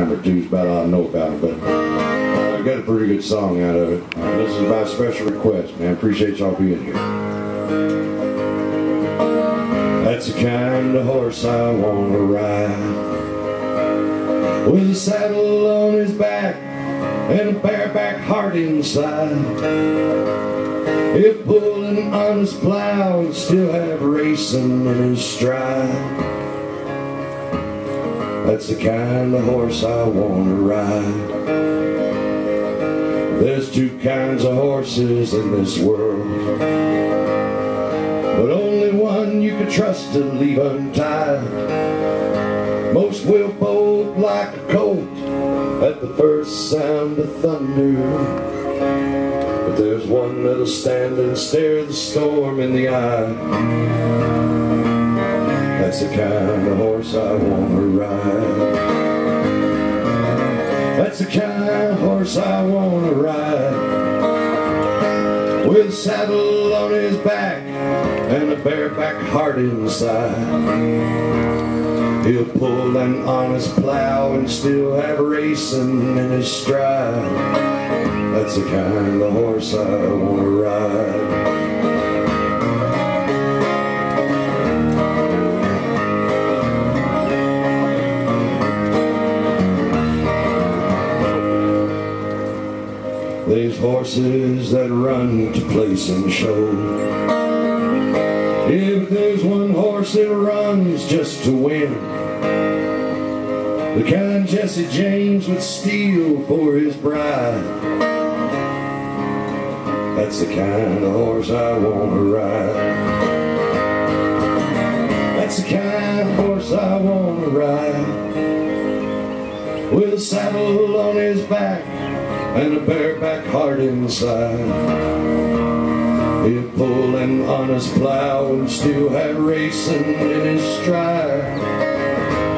rhyme or two is about all I know about it, but I got a pretty good song out of it. This is by special request, man. Appreciate y'all being here. That's the kind of horse I want to ride, with a saddle on his back and a bareback heart inside. He'll pull an honest plow and still have racing in his stride. That's the kind of horse I want to ride. There's two kinds of horses in this world, but only one you can trust to leave untied. Most will bolt like a colt at the first sound of thunder, but there's one that'll stand and stare the storm in the eye. That's the kind of horse I want to ride. That's the kind of horse I want to ride, with a saddle on his back and a bareback heart inside. He'll pull an honest plow and still have racing in his stride. That's the kind of horse I want to ride. There's horses that run to place and show. Yeah, but there's one horse that runs just to win, the kind Jesse James would steal for his bride. That's the kind of horse I want to ride. That's the kind of horse I want to ride, with a saddle on his back and a bareback heart inside. He'll pull an honest plow and still have racing in his stride.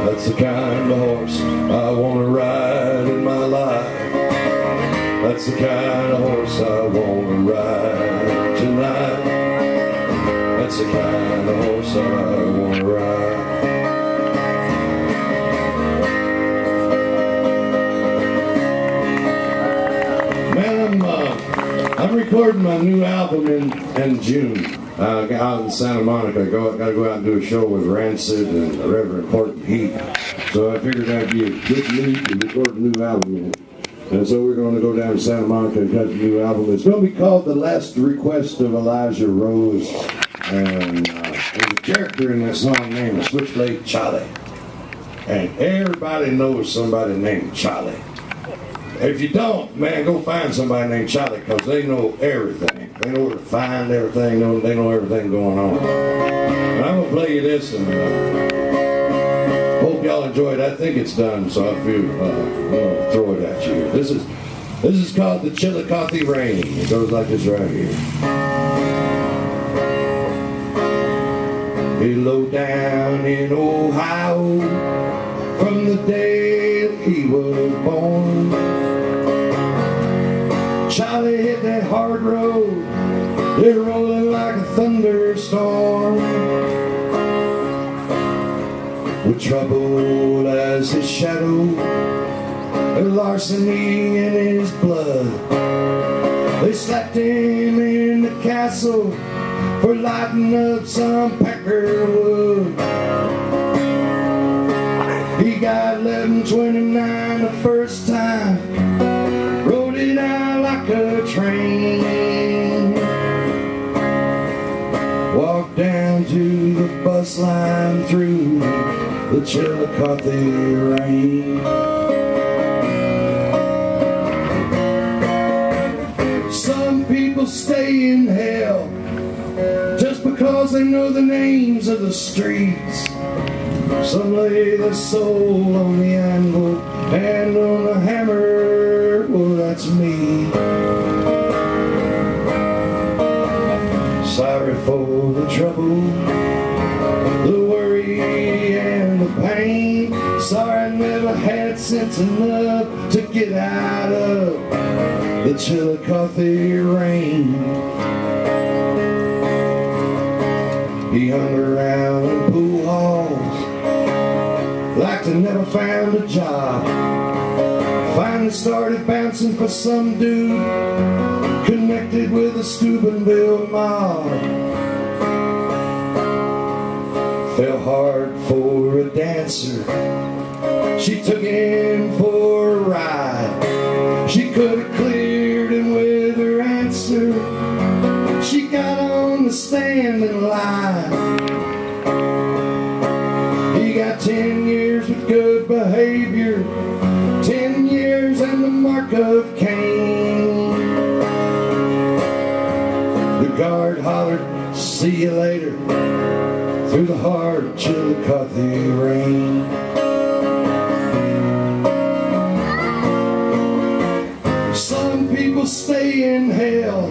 That's the kind of horse I want to ride in my life. That's the kind of horse I want to ride tonight. That's the kind of horse I want to ride. I'm recording my new album in June. Out in Santa Monica. Gotta go out and do a show with Rancid and Reverend Porton Heat. So I figured that'd be a good meet to record a new album in it. And so we're going to go down to Santa Monica and cut the new album. It's going to be called The Last Request of Elijah Rose. And there's a character in that song named Switchblade Charlie. And everybody knows somebody named Charlie. If you don't, man, go find somebody named Charlie, because they know everything. They know where to find everything. They know everything going on. And I'm going to play you this, and hope y'all enjoy it. I think it's done, so I feel I'm going to throw it at you. This is called The Chillicothe Rain. It goes like this right here. He low down in Ohio from the day that he was born. Charlie hit that hard road, it rolling like a thunderstorm, with trouble as his shadow, and larceny in his blood. They slapped him in the castle for lighting up some pecker wood. He got 1129 the first time, rode it out like a train. Walked down to the bus line through the Chillicothe rain. Some people stay in hell just because they know the names of the streets. Some lay their soul on the anvil and on the hammer, well, that's me. Sorry for the trouble, the worry and the pain. Sorry I never had sense enough to get out of the Chillicothe rain. He hung around in pool halls like they never found a job. and started bouncing for some dude connected with a Steubenville mob. Fell hard for a dancer, she took him for a ride. She could have cleared him with her answer, she got on the stand and lied. He got 10 years with good behavior, 10 years and the mark of Cain. The guard hollered, "See you later," through the hard Chillicothe rain. Some people stay in hell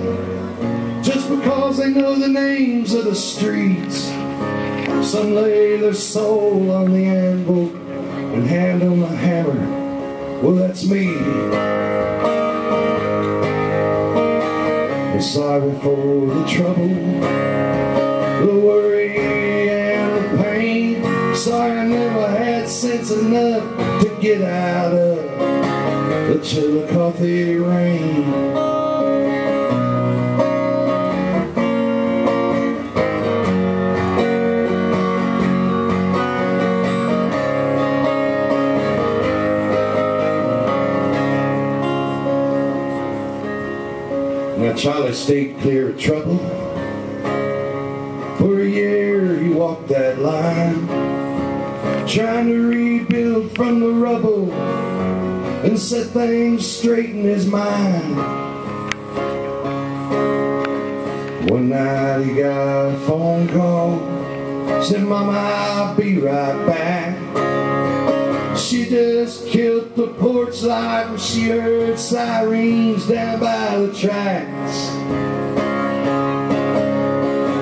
just because they know the names of the streets. Some lay their soul on the anvil and hand on the hammer. Well, that's me. I'm sorry for the trouble, the worry and the pain. Sorry I never had sense enough to get out of the Chillicothe rain. Now Charlie stayed clear of trouble. For a year he walked that line, trying to rebuild from the rubble and set things straight in his mind. One night he got a phone call, said, "Mama, I'll be right back." She just killed the porch light when she heard sirens down by the tracks.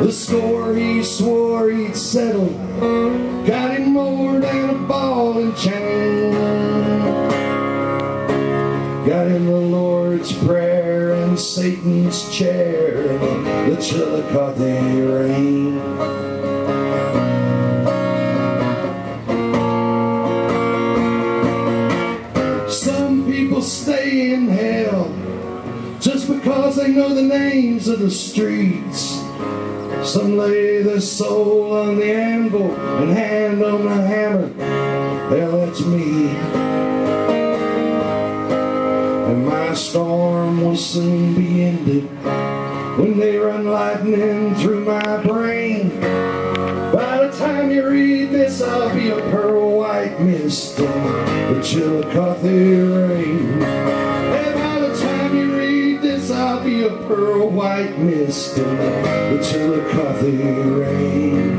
The score he swore he'd settled got him more than a ball and chain. Got him the Lord's Prayer and Satan's chair in the Chillicothe rain. Stay in hell just because they know the names of the streets. Some lay their soul on the anvil and hand on the hammer. Hell, that's me. And my storm will soon be ended when they run lightning through my brain. By the time you read this, I'll be a pearl white mist in the Chillicothe rain. And by the time you read this, I'll be a pearl white mist in the Chillicothe rain.